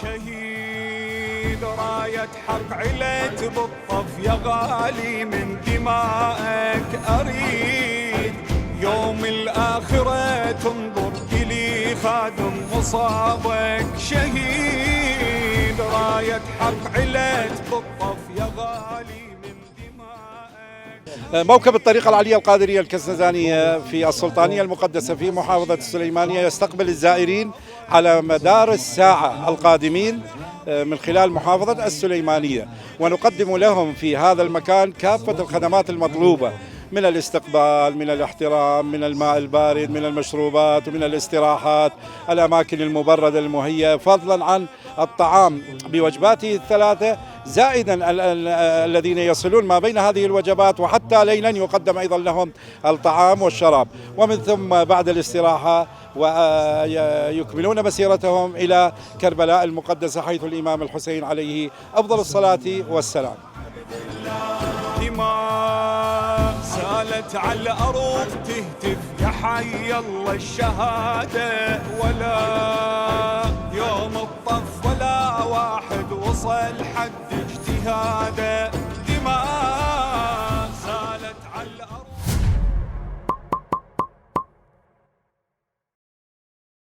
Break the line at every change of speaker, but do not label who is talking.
شهيد راية حق علت بالطف يا غالي من دمائك أريد يوم الآخرة تنظر إلي خادم مصابك شهيد راية حق علت بالطف يا غالي من دمائك.
موكب الطريقة العليا القادرية الكسنزانية في السلطانية المقدسة في محافظة السليمانية يستقبل الزائرين على مدار الساعة القادمين من خلال محافظة السليمانية، ونقدم لهم في هذا المكان كافة الخدمات المطلوبة من الاستقبال، من الاحترام، من الماء البارد، من المشروبات ومن الاستراحات، الأماكن المبردة المهيئة، فضلا عن الطعام بوجباته الثلاثة، زائدا الذين يصلون ما بين هذه الوجبات وحتى ليلا يقدم أيضا لهم الطعام والشراب، ومن ثم بعد الاستراحة ويكملون مسيرتهم إلى كربلاء المقدسة حيث الإمام الحسين عليه أفضل الصلاة والسلام.
سالت على الأرض تهتف يا حي الله الشهادة، ولا يوم الطف ولا واحد وصل حد اجتهاده،